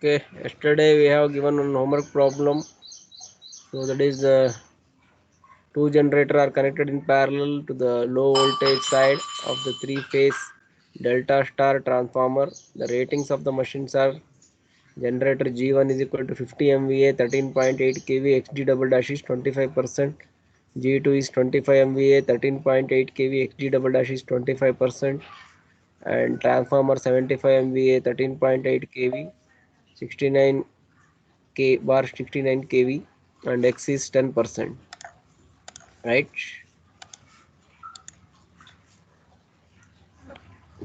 Okay, yesterday we have given one homework problem. So that is two generators are connected in parallel to the low voltage side of the three-phase delta star transformer. The ratings of the machines are generator G1 is equal to 50 MVA, 13.8 kV, XG double dash is 25%. G2 is 25 MVA, 13.8 kV, XG double dash is 25%. And transformer 75 MVA, 13.8 kV, 69 K bar 69 kV and X is 10%, right?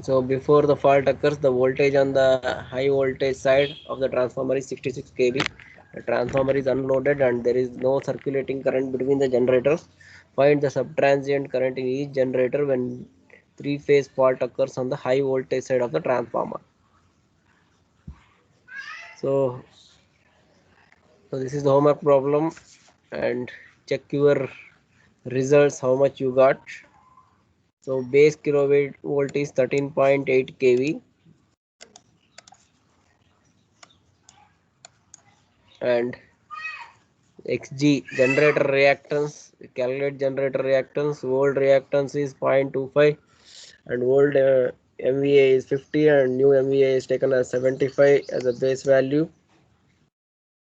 So before the fault occurs, the voltage on the high voltage side of the transformer is 66 kV. The transformer is unloaded and there is no circulating current between the generators. Find the subtransient current in each generator when three-phase fault occurs on the high voltage side of the transformer. So, so this is the homework problem, and check your results how much you got. So base kilovolt is 13.8 kV and XG generator reactance, calculate generator reactance. Old reactance is 0.25 and old MVA is 50 and new MVA is taken as 75 as a base value.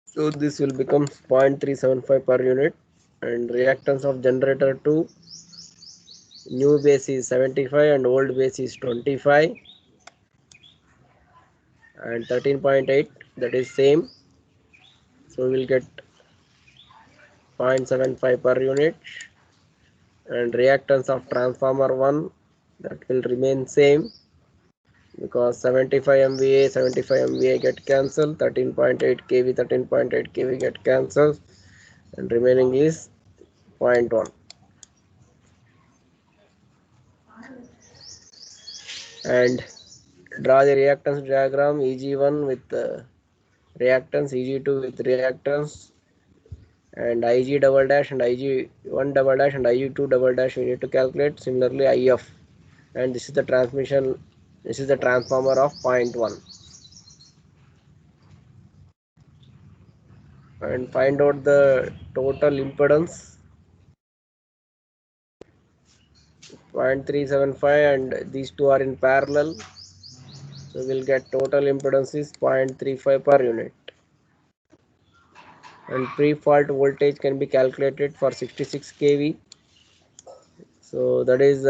So this will become 0.375 per unit, and reactance of generator 2, new base is 75 and old base is 25 and 13.8, that is same. So we will get 0.75 per unit, and reactance of transformer 1, that will remain same because 75 MVA get cancelled, 13.8 kV 13.8 kV get cancelled, and remaining is 0.1. And draw the reactance diagram, Eg1 with reactance, Eg2 with reactance, and Ig double dash and Ig1 double dash and Ig2 double dash we need to calculate. Similarly If, and this is the transmission, this is the transformer of 0.1. And find out the total impedance, 0.375, and these two are in parallel, so we'll get total impedance is 0.35 per unit. And pre-fault voltage can be calculated for 66 kV. So that is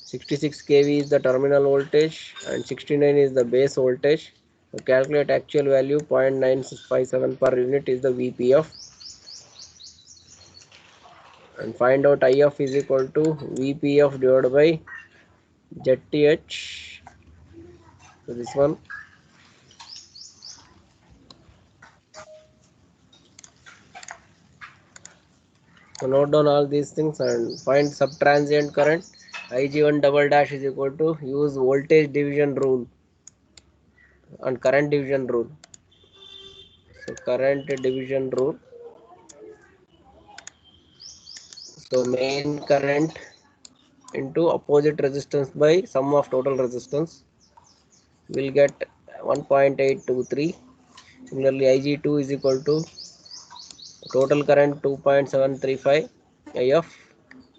66 kV is the terminal voltage and 69 is the base voltage. So calculate actual value, 0.957 per unit is the VPF, and find out IF is equal to VPF divided by ZTH. So this one. So note down all these things and find subtransient current. Ig1 double dash is equal to, use voltage division rule and current division rule. So current division rule. So main current into opposite resistance by sum of total resistance will get 1.823. Similarly Ig2 is equal to total current 2.735 IF,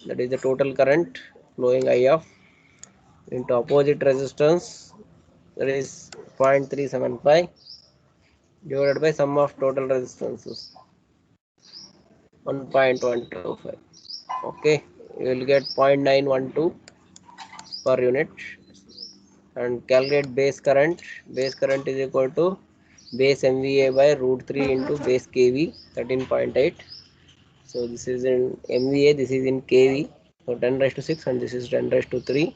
that is the total current flowing IF, into opposite resistance, that is 0.375, divided by sum of total resistances 1.125. Okay, you will get 0.912 per unit. And calculate base current. Base current is equal to base MVA by root 3 into base KV 13.8. So this is in MVA, this is in KV. So 10 raised to 6 and this is 10 raised to 3.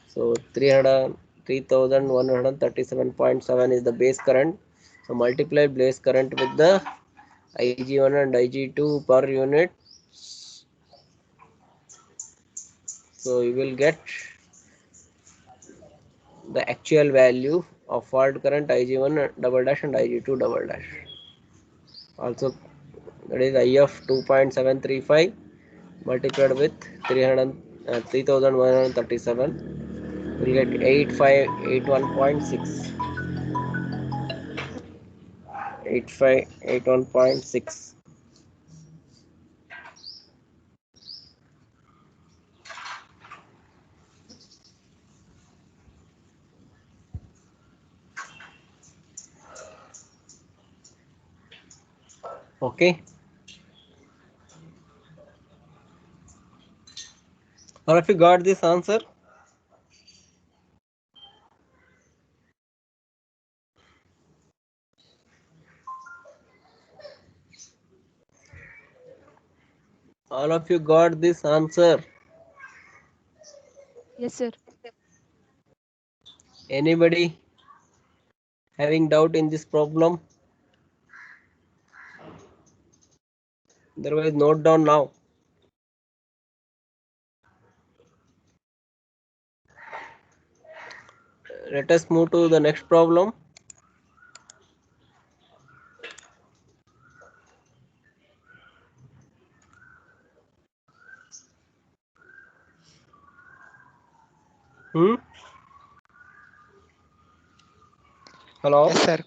So 3137.7 is the base current. So multiply base current with the Ig1 and Ig2 per unit. So you will get the actual value of fault current Ig1 double dash and Ig2 double dash. Also that is IF 2.735 multiplied with 3137 will get 8581.6. 8581.6. Okay. Or if you got this answer, all of you got this answer. Yes, sir. Anybody having doubt in this problem? Otherwise, note down now. Let us move to the next problem. Hmm? Hello? Yes, sir.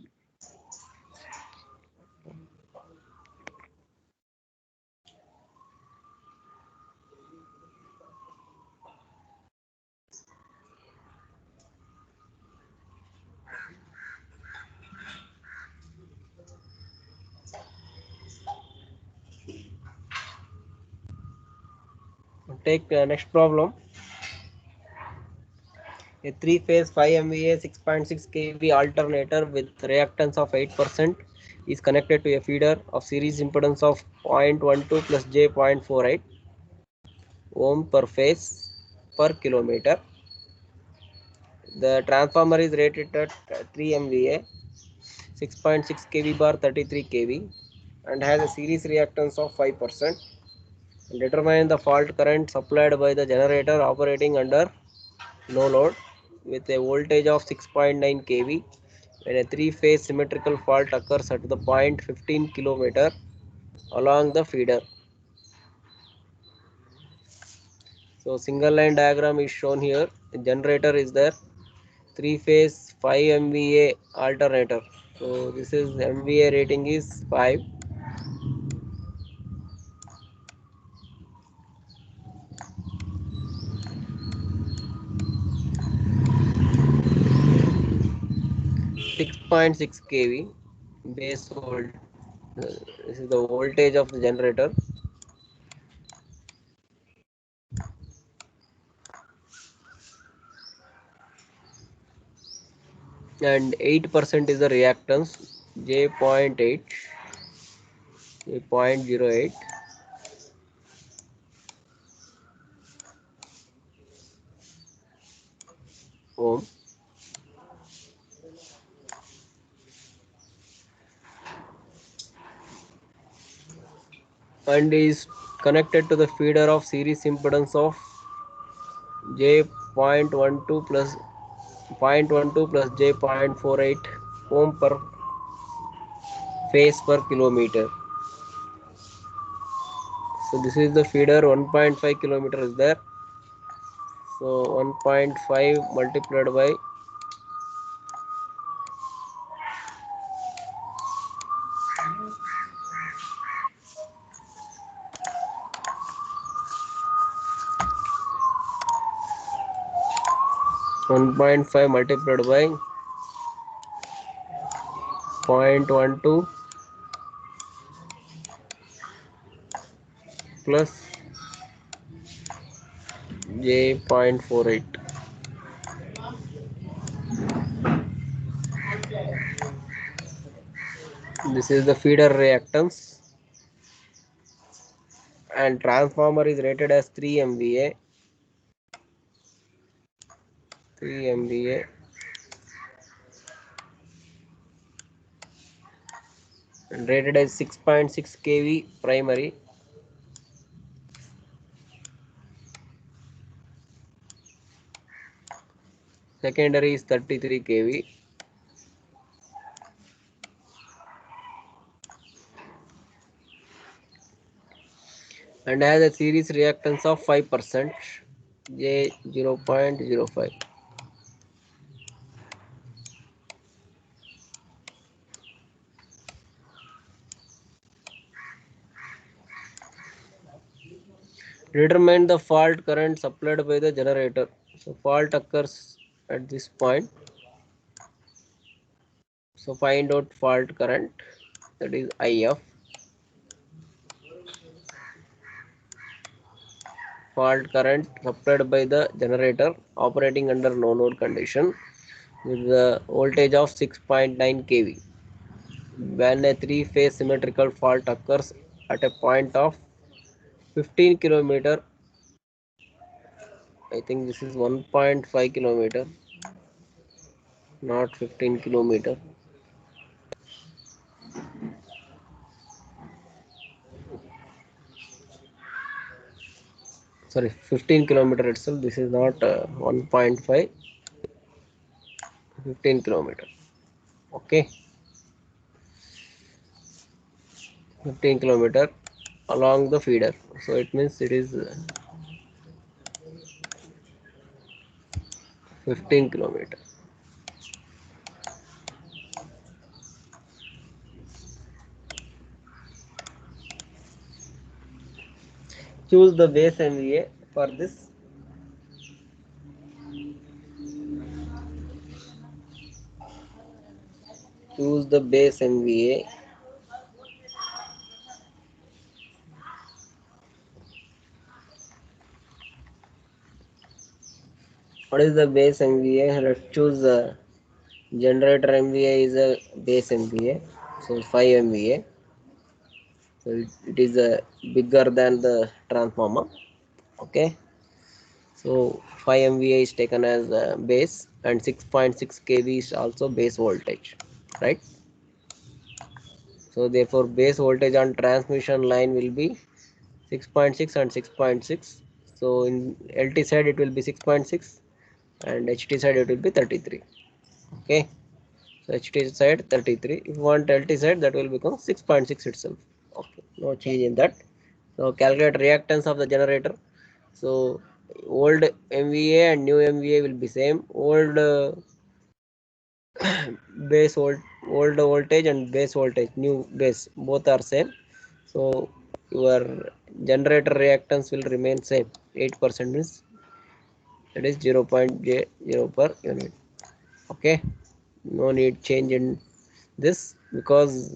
Take next problem. A three-phase 5 MVA 6.6 kV alternator with reactance of 8% is connected to a feeder of series impedance of 0.12 plus J 0.48 ohm per phase per kilometer. The transformer is rated at 3 MVA 6.6 kV bar 33 kV and has a series reactance of 5%. Determine the fault current supplied by the generator operating under no load with a voltage of 6.9 kV when a three-phase symmetrical fault occurs at the point 15 km along the feeder. So single line diagram is shown here. The generator is there. Three-phase 5 MVA alternator. So this is MVA rating is 5. Six 6 kV base volt. This is the voltage of the generator. And 8% is the reactance, J 0.8, J 0.08 ohm, and is connected to the feeder of series impedance of J 0.12 plus 0.12 plus J 0.48 ohm per phase per kilometer. So this is the feeder, 1.5 kilometer is there. So 1.5 multiplied by 1.5 multiplied by 0.12 plus J 0.48. This is the feeder reactance, and transformer is rated as 3 MVA. 3 MVA and rated as 6.6 kV primary. Secondary is 33 kV and has a series reactance of 5%, J 0.05. Determine the fault current supplied by the generator. So fault occurs at this point. So find out fault current, that is IF. Fault current supplied by the generator operating under no load condition with the voltage of 6.9 kV. When a three-phase symmetrical fault occurs at a point of 15 kilometer, I think this is 1.5 kilometer, not 15 kilometer. Sorry, 15 kilometer itself. This is not 1.5, 15 kilometer. Okay, 15 kilometer along the feeder. So it means it is 15 kilometer. Choose the base MVA for this. Choose the base MVA. What is the base MVA? Let's choose the generator MVA is a base MVA. So 5 MVA. So it is bigger than the transformer. Okay. So 5 MVA is taken as base and 6.6 kV is also base voltage, right? So therefore base voltage on transmission line will be 6.6 and 6.6. So in LT side it will be 6.6 and HT side it will be 33. Okay. So HT side 33. If you want LT side, that will become 6.6 itself. Okay. No change in that. So calculate reactance of the generator. So old MVA and new MVA will be same. Old base old voltage and base voltage, new base, both are same. So your generator reactance will remain same. 8% means that is 0.0 per unit. Okay, no need change in this because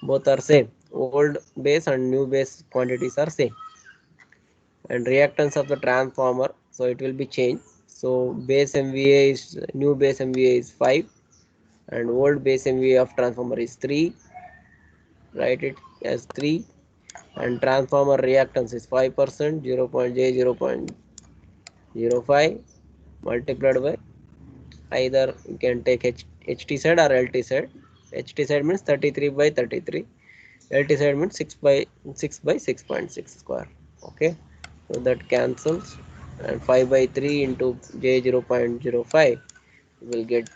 both are same. Old base and new base quantities are same. And reactance of the transformer, so it will be changed. So base MVA is, new base MVA is 5 and old base MVA of transformer is 3. Write it as 3. And transformer reactance is 5%, 0.05 multiplied by, either you can take HT side or LT side. HT side means 33 by 33. LT side means 6 by 6.6 square. Okay, so that cancels, and 5 by 3 into J 0.05 will get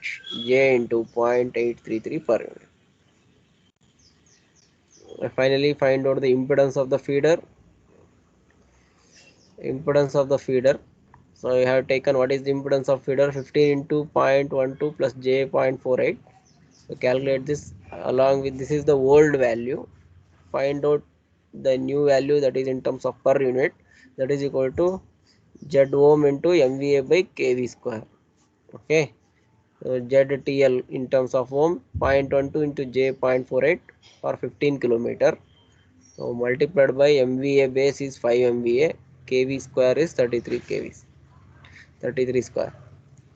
J into 0.833 per unit. Finally find out the impedance of the feeder. So you have taken what is the impedance of feeder, 15 into 0.12 plus J 0.48. So calculate this along with, this is the old value. Find out the new value, that is in terms of per unit, that is equal to Z ohm into MVA by kV square. Okay, so ZTL in terms of ohm, 0.12 into J 0.48 for 15 kilometer. So multiplied by MVA base is 5 MVA, kV square is 33 kV, 33 square.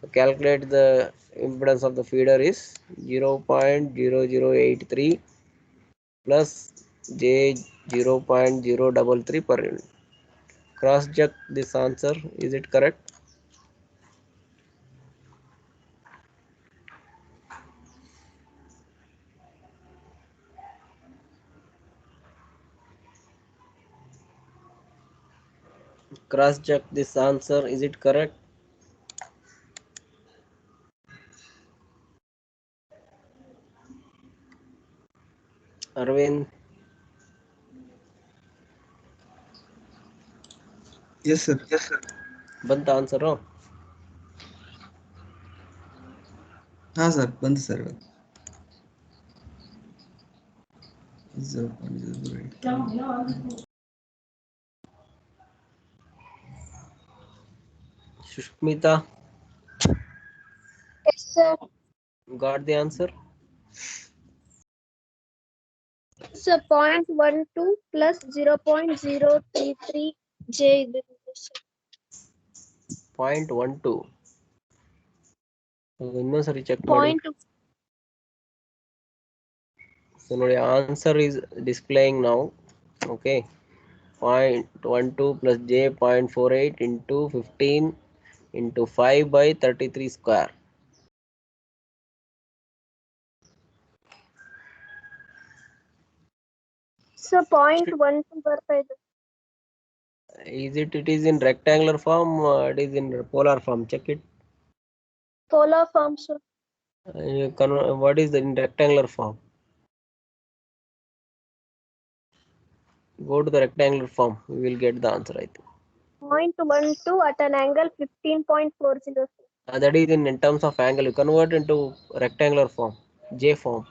So calculate the impedance of the feeder is 0.0083 plus J 0.033 per unit. Cross check this answer, is it correct? Cross check this answer, is it correct? Arvind? Yes, sir. ಬಂತ answer? ಹಾಂ sir, ಬಂತು sir. 0.008. Sushmita, Yes, sir. got the answer? So 0.12 plus 0.033 J. 0.12. ಇನ್ನೊಂದ್ಸರಿ check ಮಾಡಿ. Point so ನೋಡಿ, answer is displaying now. Okay, 0.12 plus j 0.48 into 15 into 5 by 33 square. so 0.12 ಬರ್ತಾ ಇದೆ. It is in rectangular form, it is in polar form, check it. Polar form, sir. What is the in rectangular form? Go to the rectangular form, we will get the answer, I think. 0.12 at an angle 15.40. That is in terms of angle. You convert into rectangular form, j form.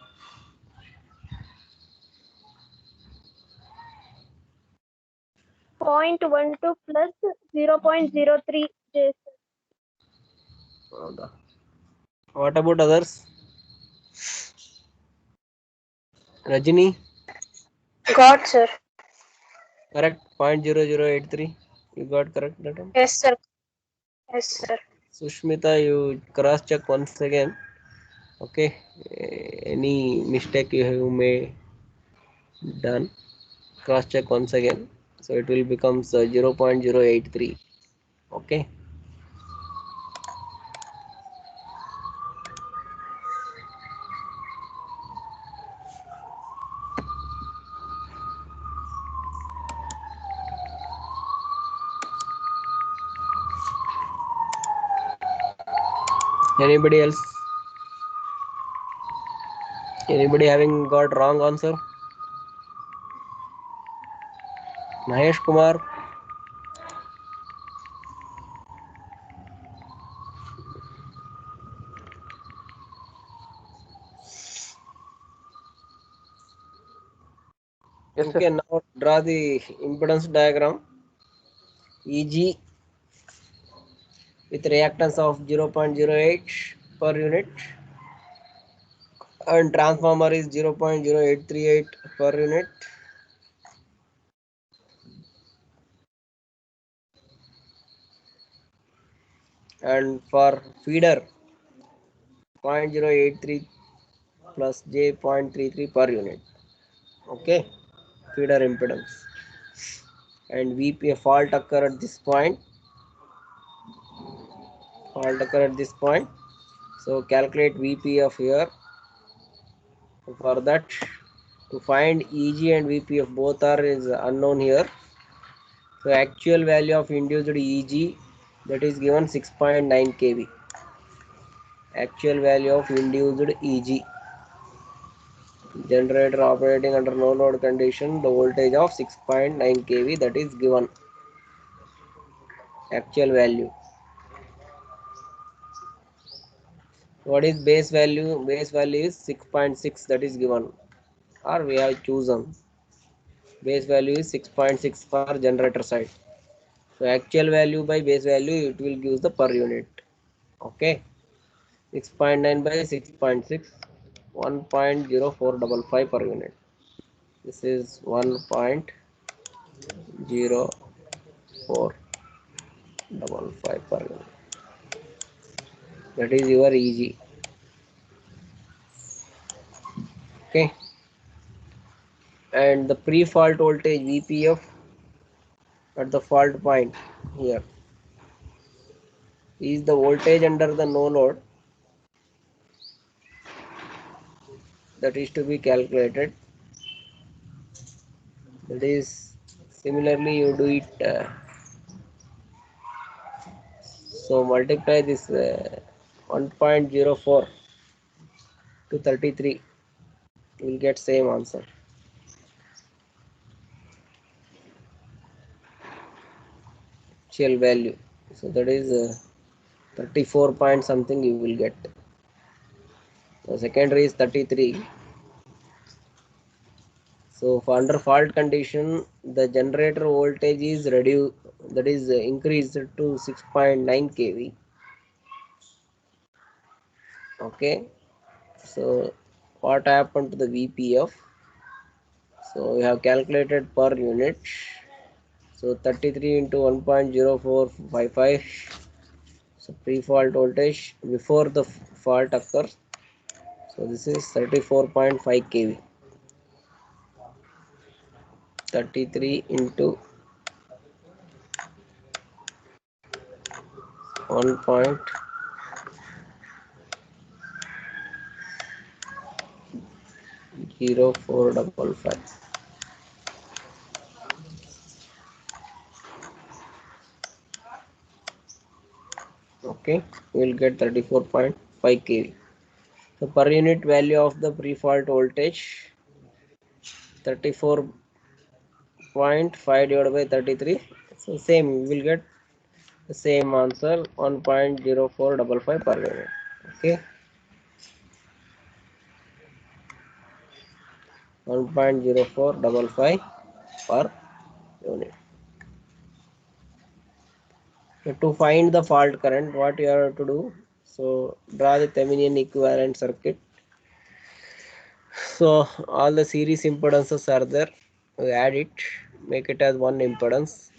0.12 plus 0.03 J. ಹೌದಾ? What about others? Rajini, Got, sir. correct, 0.0083. You got correct that one? Yes, sir. Yes, sir. Sushmita, you cross check once again. Okay, any mistake you have may done, cross check once again. So it will becomes 0.083. Okay. Anybody else? Anybody having got wrong answer? Mahesh Kumar. Yes, sir. Okay, now draw the impedance diagram. EG with reactance of 0.08 per unit, and transformer is 0.0838 per unit. And for feeder 0.083 plus j 0.33 per unit. Okay, feeder impedance. And VP fault occur at this point. So calculate VP of here. For that, to find EG and VP of both are is unknown here. So actual value of induced EG, that is given 6.9 kV. Actual value of induced EG. Generator operating under no load condition, the voltage of 6.9 kV, that is given. Actual value. What is base value? Base value is 6.6, that is given, or we have chosen. Base value is 6.6 for generator side. So actual value by base value, it will give the per unit. Okay, 6.9 by 6.6, 1.0455 per unit. This is 1.0455 per unit. That is your EG. Okay, and the pre-fault voltage VPF at the fault point here is the voltage under the no load that is to be calculated. That is, similarly you do it, so multiply this 1.04 to 33, you will get same answer. Actual value, so that is 34 point something you will get. The secondary is 33. So for under fault condition, the generator voltage is reduced, that is increased to 6.9 kV. Okay, so what happened to the VPF? So we have calculated per unit. So 33 into 1.0455. So pre-fault voltage before the fault occurs. So this is 34.5 kV. 33 into 1.0455. Okay, we will get 34.5 kV. The per unit value of the pre-fault voltage 34.5 divided by 33. So same, we will get the same answer 1.0455 per unit. Okay, 1.0455 per unit. So to find the fault current, what you have to do? So draw the Thevenin equivalent circuit. So all the series impedances are there. We add it, make it as one impedance.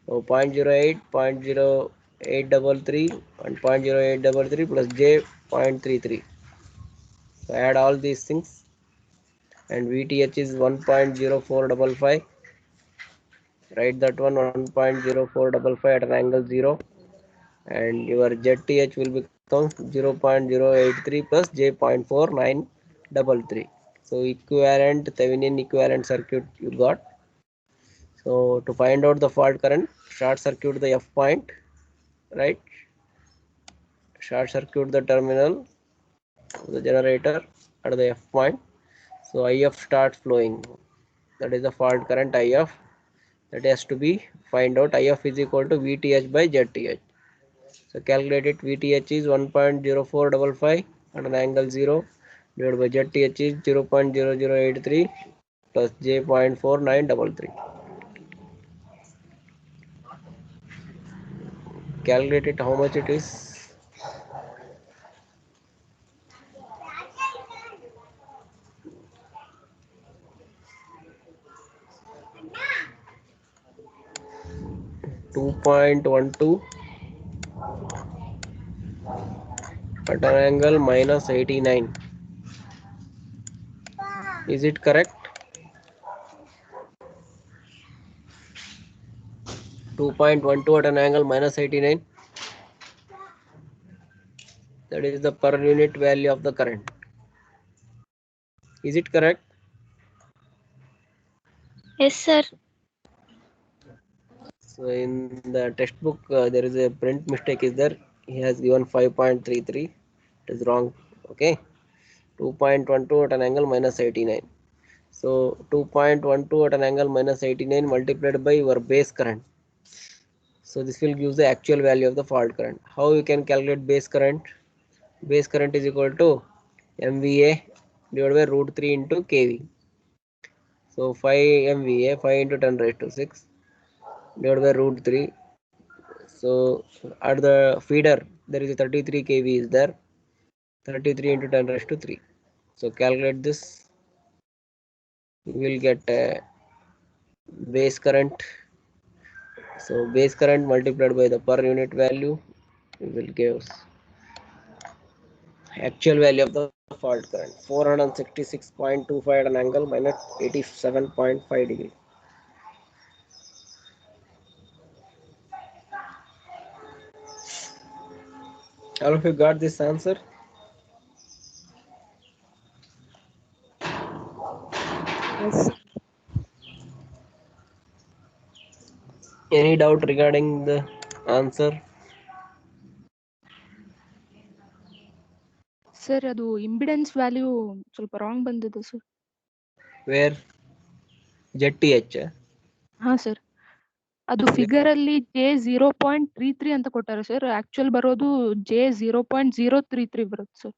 So 0.08, 0.0833 and 0.0833 plus J 0.33. So add all these things and VTH is 1.0455. Write that one 1.0455 at an angle 0 and your ZTH will become 0.083 plus J 0.4933. So equivalent Thevenin equivalent circuit you got. So to find out the fault current, short circuit the F point, right? Short circuit the terminal of the generator at the F point. So IF starts flowing. That is the fault current IF. That has to be find out. IF is equal to VTH by ZTH. So calculate it. VTH is 1.0455 at an angle 0 divided by ZTH is 0.0083 plus J 0.4933. Calculate it how much it is. 2.12 at an angle minus 89. Is it correct? 2.12 at an angle minus 89. That is the per unit value of the current. Is it correct? Yes, sir. So in the textbook there is a print mistake is there. He has given 5.33. It is wrong. Okay. 2.12 at an angle minus 89. So 2.12 at an angle minus 89 multiplied by your base current. So this will give the actual value of the fault current. How you can calculate base current? Base current is equal to MVA divided by root 3 into kV. So 5 MVA 5 into 10 raised to 6 divided by root 3. So at the feeder there is a 33 kV is there. 33 into 10 raised to 3. So calculate this. You will get base current. So base current multiplied by the per unit value will give actual value of the fault current 466.25 at an angle minus 87.5 degree. All of you got this answer? Yes. Any doubt regarding the answer? Sir ಅದು impedance value ಸ್ವಲ್ಪ wrong ಬಂದಿದೆ sir. Where? ZTH? ಹಾ sir, ಅದು figure ಅಲ್ಲಿ J0.33 ಅಂತ ಕೊಟ್ಟಾರೆ sir. Actual ಬರೋದು J0.033 ಬರುತ್ತೆ sir.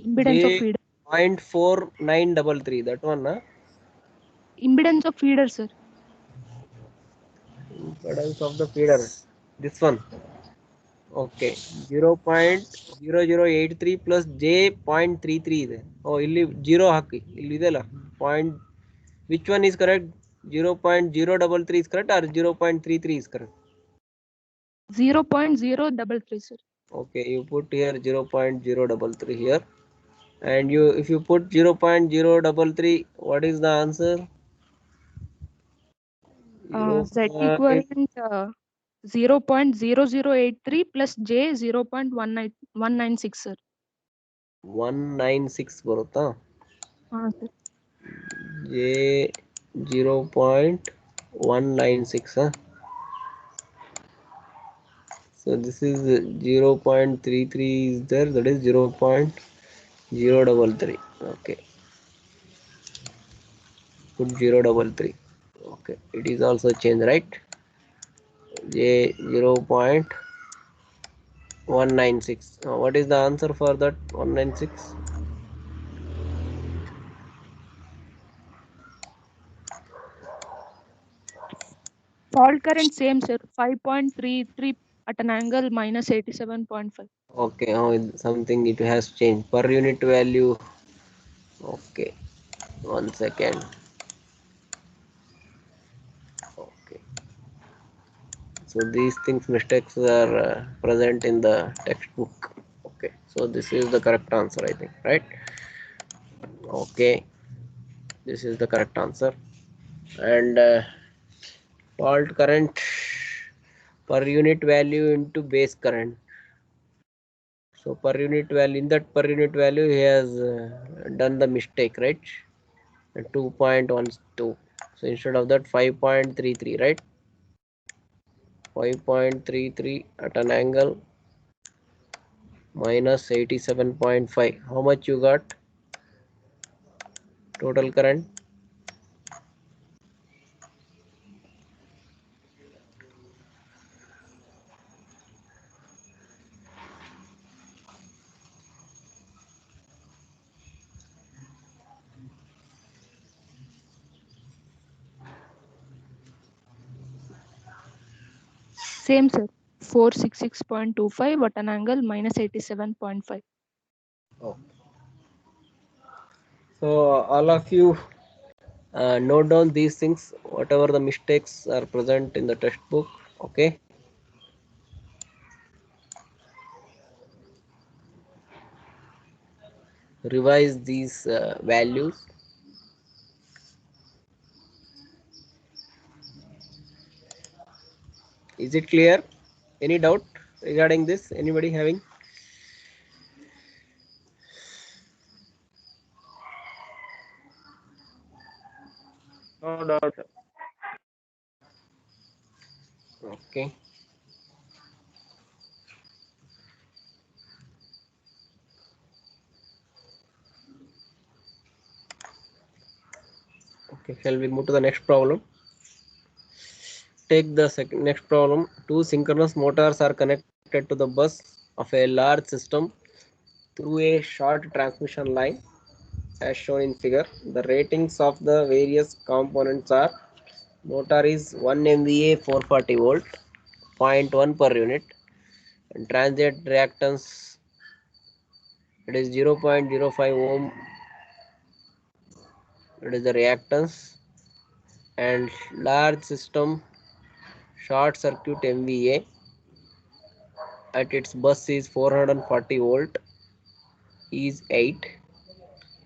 Impedance of feeder. 0.4933 that one? Impedance of feeder sir. Impedance of the feeder. This one. Okay. 0.0083 plus J.33 ಇದೆ. Oh, ಇಲ್ಲಿ 0 ಹಾಕಿ. ಇಲ್ಲಿ ಇದೆಲ್ಲ. Point. Which one is correct? 0.033 is correct or 0.33 is correct? 0.033, sir. Okay, you put here 0.033 here. And if you put 0.033, what is the answer? Z equivalent 0.0083 plus J 0.196, sir. 196 ಬರುತ್ತಾ? Sir. J 0.196. So this is 0.33 is there, that is 0.033. Okay, put 033. Okay, it is also changed, right? J 0.196. What is the answer for that 196? Fault current same, sir. 5.33 at an angle minus 87.5. Okay, something it has changed. Per unit value. Okay, 1 second. Okay, so these things mistakes are present in the textbook. Okay, so this is the correct answer, I think, right? Okay, this is the correct answer. And fault current per unit value into base current. So per unit value, in that per unit value he has done the mistake, right? 2.12. So instead of that 5.33, right? 5.33 at an angle minus 87.5. How much you got? Total current? Same, sir. 466.25 at an angle minus 87.5. Oh. So all of you note down these things, whatever the mistakes are present in the textbook. Okay. Revise these values. Is it clear? Any doubt regarding this? Anybody having? No doubt, sir. Okay. Okay, shall we move to the next problem? Take the next problem. Two synchronous motors are connected to the bus of a large system through a short transmission line as shown in figure. The ratings of the various components are: motor is 1 MVA 440 volt, 0.1 per unit, and transient reactance, it is 0.05 ohm, it is the reactance, and large system short circuit MVA at its bus is 440 volt is 8.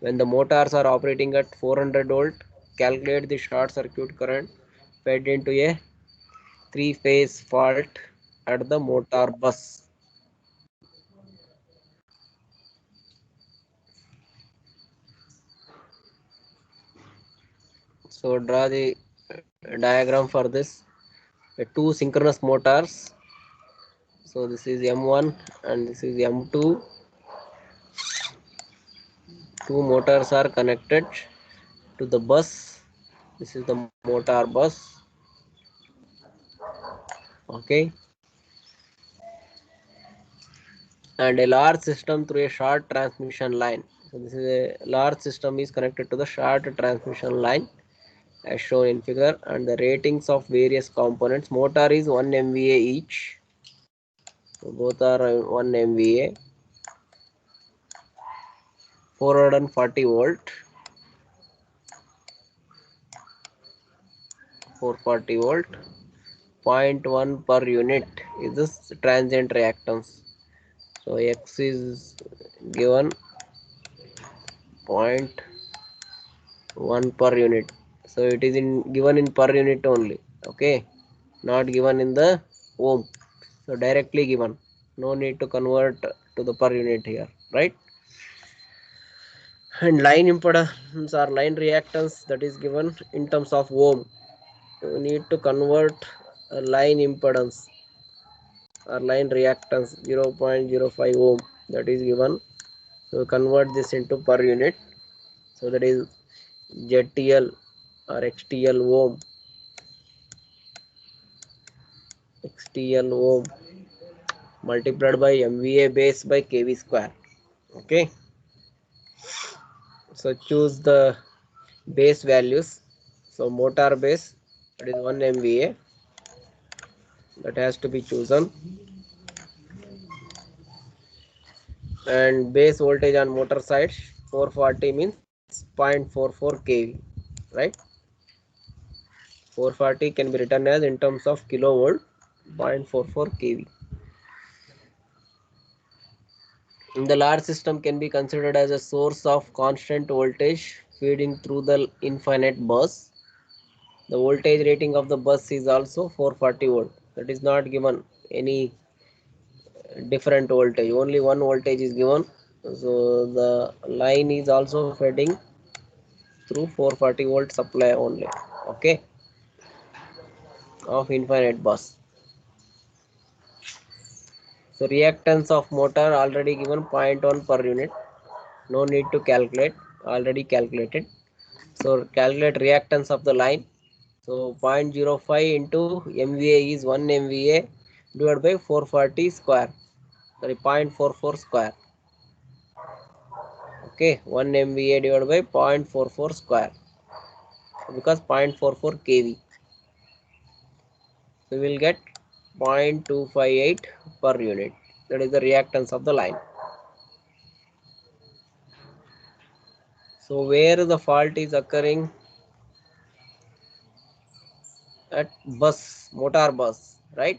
When the motors are operating at 400 volt, calculate the short circuit current fed into a three-phase fault at the motor bus. So draw the diagram for this. Two synchronous motors. So this is M1 and this is M2. Two motors are connected to the bus. This is the motor bus. Okay. And a large system through a short transmission line. So this is a large system is connected to the short transmission line as shown in figure, and the ratings of various components. Motor is 1 MVA each, so both are 1 MVA, 440 volt, 440 volt, 0.1 per unit is this transient reactance. So X is given 0.1 per unit. So it is given in per unit only. Okay, not given in the ohm. So directly given. No need to convert to the per unit here, right? And line impedance or line reactance, that is given in terms of ohm. You need to convert a line impedance or line reactance 0.05 ohm, that is given. So convert this into per unit. So that is ZTL or XTL ohm, XTL ohm multiplied by MVA base by kV square. Okay, so choose the base values. So motor base, that is 1 MVA, that has to be chosen, and base voltage on motor side 440 means 0.44 kV, right? 440 can be written as in terms of kilovolt, 0.44 kV. In the large system can be considered as a source of constant voltage feeding through the infinite bus. The voltage rating of the bus is also 440 volt. That is not given any different voltage. Only one voltage is given. So the line is also feeding through 440 volt supply only. Okay, of infinite bus. So reactance of motor already given 0.1 per unit. No need to calculate. Already calculated. So calculate reactance of the line. So 0.05 into MVA is 1 MVA divided by 440 square. Sorry, 0.44 square. Okay, 1 MVA divided by 0.44 square, because 0.44 kV. So we will get 0.258 per unit. That is the reactance of the line. So where the fault is occurring? At bus, motor bus, right?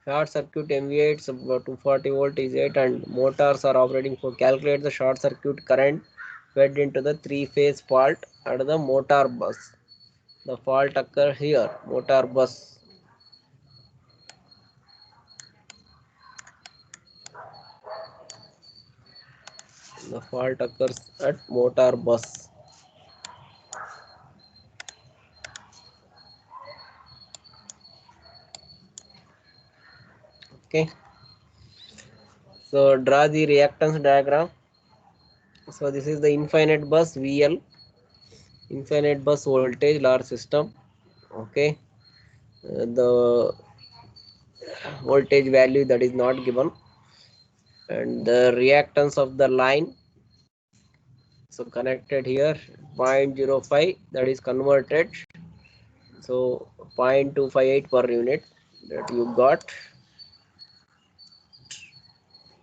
Short circuit MVA, it's about 240 volt is 8, and motors are operating for. Calculate the short circuit current fed into the three-phase fault at the motor bus. The fault occur here, motor bus. The fault occurs at motor bus. Okay, so draw the reactance diagram. So this is the infinite bus VL, infinite bus voltage, large system. Okay, the voltage value that is not given, and the reactance of the line, so connected here 0.05, that is converted, so 0.258 per unit, that you got.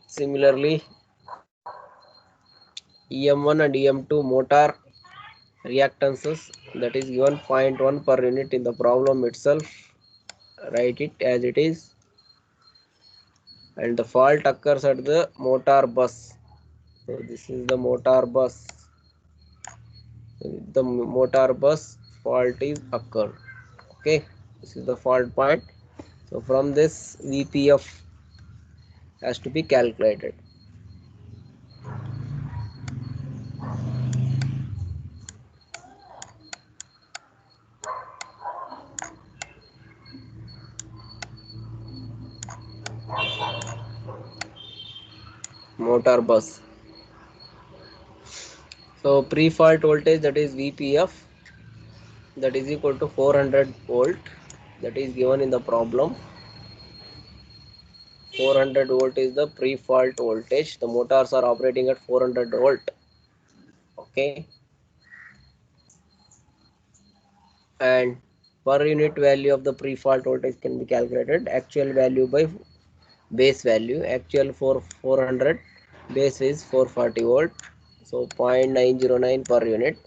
Similarly, EM1 and EM2 motor reactances, that is given 0.1 per unit in the problem itself. Write it as it is. And the fault occurs at the motor bus. So this is the motor bus. The motor bus fault is occurred. Okay, this is the fault point. So from this VPF has to be calculated. Motor bus. So pre-fault voltage, that is VPF, that is equal to 400 volt, that is given in the problem. 400 volt is the pre-fault voltage. The motors are operating at 400 volt. Okay, and per unit value of the pre-fault voltage can be calculated. Actual value by base value. Actual for 400, base is 440 volt. So 0.909 per unit.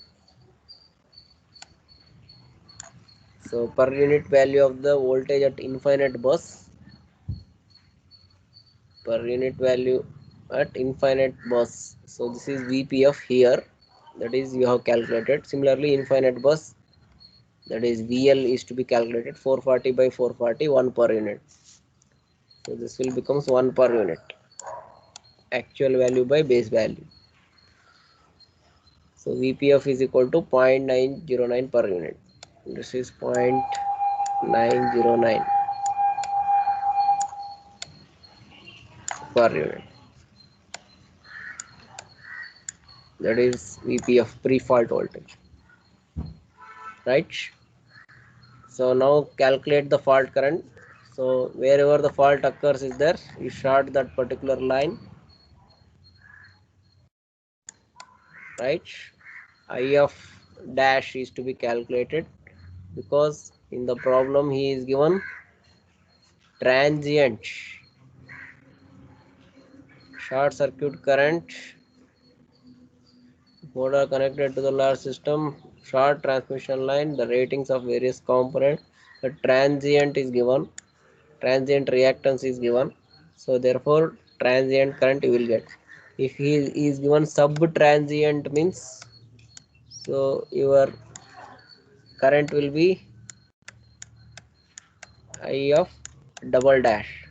So per unit value of the voltage at infinite bus, per unit value at infinite bus. So this is VPF here, that is you have calculated. Similarly, infinite bus, that is VL is to be calculated 440 by 440, 1 per unit. So this will becomes 1 per unit. Actual value by base value. So VPF is equal to 0.909 per unit. This is 0.909 per unit. That is VPF, pre-fault voltage, right? So now calculate the fault current. So wherever the fault occurs is there, you short that particular line, right? IF dash is to be calculated, because in the problem he is given transient short circuit current, motor connected to the large system, short transmission line, the ratings of various components, the transient is given, transient reactance is given. So therefore transient current you will get. If he is given sub transient means, so your current will be I of double dash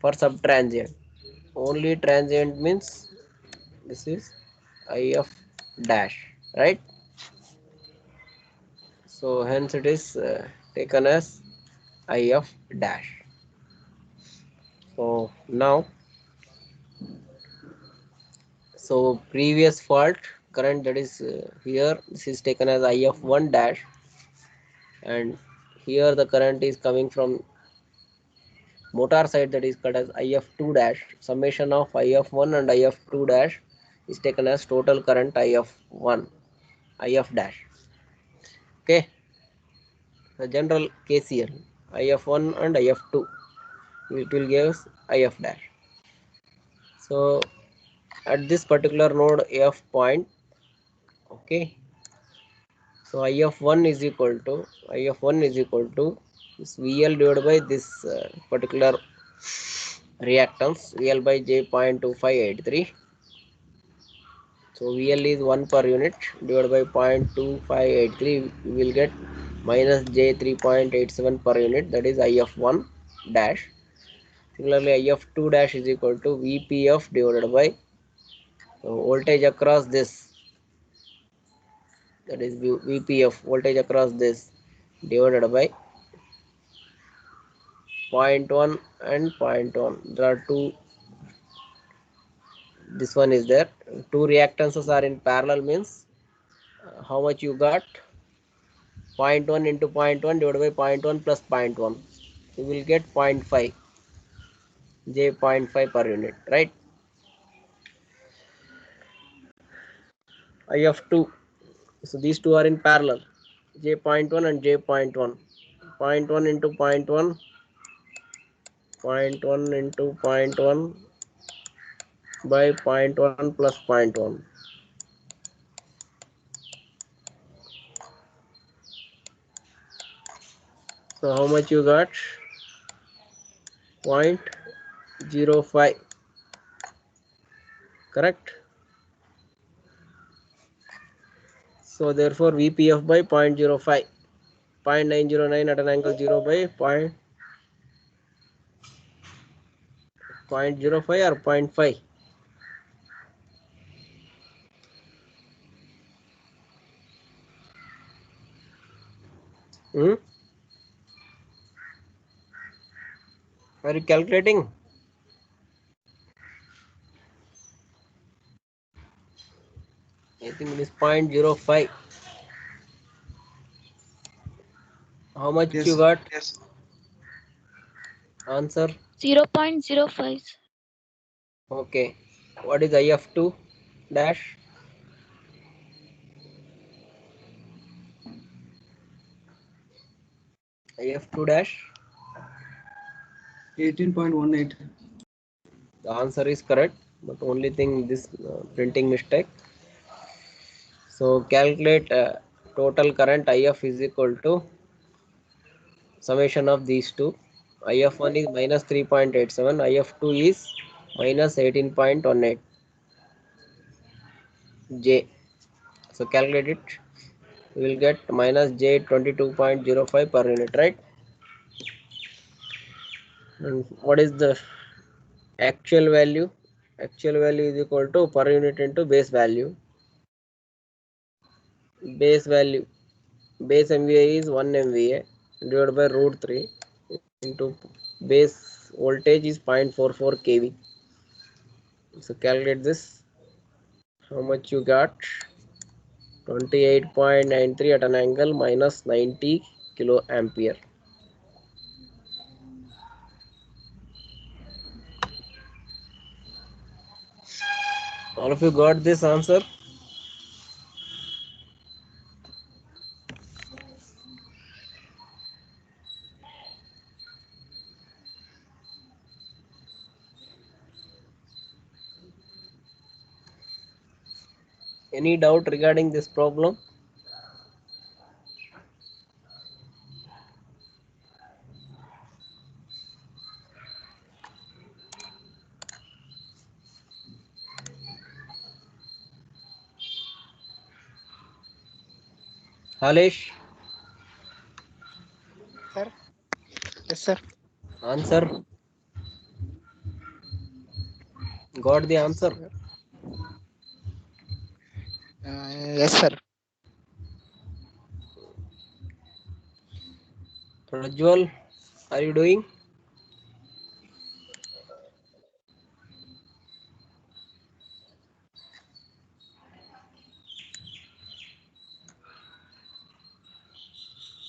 for sub transient. Only transient means this is I of dash, right? So hence it is taken as I of dash. So now, so previous fault current, that is here, this is taken as I of 1 dash, and here the current is coming from motor side, that is cut as I of 2 dash. Summation of I of 1 and I of 2 dash is taken as total current I of 1, I of dash. Okay, the general KCL, I of 1 and I of 2, it will give us I of dash. So at this particular node F point, okay, so I of 1 is equal to this VL divided by this particular reactance, VL by J.2583. So VL is 1 per unit, divided by 0.2583, we will get minus J 3.87 per unit, that is I of 1 dash. Similarly, I of 2 dash is equal to VPF divided by voltage across this, that is VPF, voltage across this, divided by 0.1 and 0.1. There are two, this one is there, two reactances are in parallel means how much you got, 0.1 into 0.1 divided by 0.1 plus 0.1, you will get 0.5, J 0.5 per unit, right? I of 2, so these two are in parallel, J 0.1 and J 0.1, 0.1 into 0.1, 0.1 into 0.1 by 0.1 plus 0.1. So how much you got? 0.05, correct? So therefore VPF by 0.05, 0.909 at an angle 0 by 0.05 or 0.5. Are you calculating? I think it is 0.05. How much Yes, you sir. got? Answer 0.05. Okay. What is IF2 dash? IF2 dash. 18.18. The answer is correct, but only thing this printing mistake. So calculate total current IF is equal to summation of these two. IF1 is minus 3.87, IF2 is minus 18.18 J. So calculate it. We will get minus J 22.05 per unit, right? And what is the actual value? Actual value is equal to per unit into base value. Base value, base MVA is 1 MVA divided by root 3 into base voltage is 0.44 kV. So calculate this. How much you got? 28.93 at an angle minus 90 kilo ampere. All of you got this answer? Any doubt regarding this problem? Halesh, Sir? Yes, sir. answer. Got the answer? Yes, sir. Prajwal, are you doing?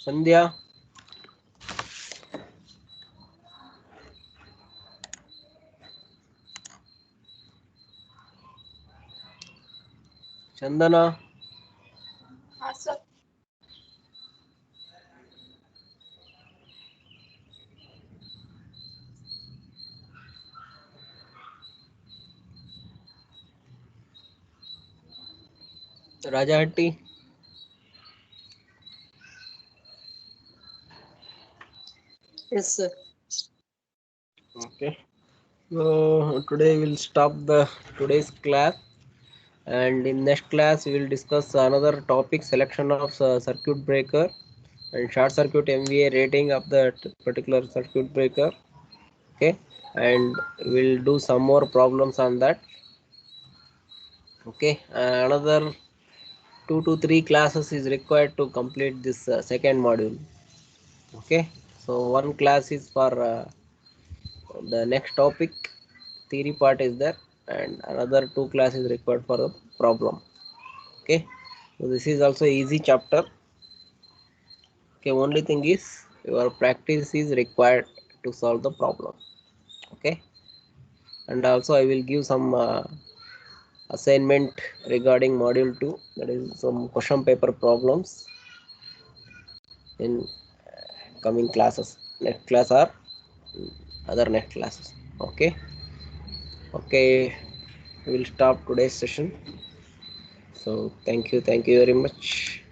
Sandhya? Chandana? Rajahatti? Yes, sir. Okay. So today we'll stop the today's class, and in next class we will discuss another topic, selection of circuit breaker and short circuit MVA rating of that particular circuit breaker. Okay, and we'll do some more problems on that. Okay, another 2 to 3 classes is required to complete this second module. Okay, so one class is for the next topic, theory part is there, and another 2 classes required for the problem. Okay, so this is also easy chapter. Okay, only thing is your practice is required to solve the problem. Okay, and also I will give some assignment regarding module 2, that is some question paper problems in coming classes, next class or other next classes. Okay, okay, we will stop today's session. So thank you very much.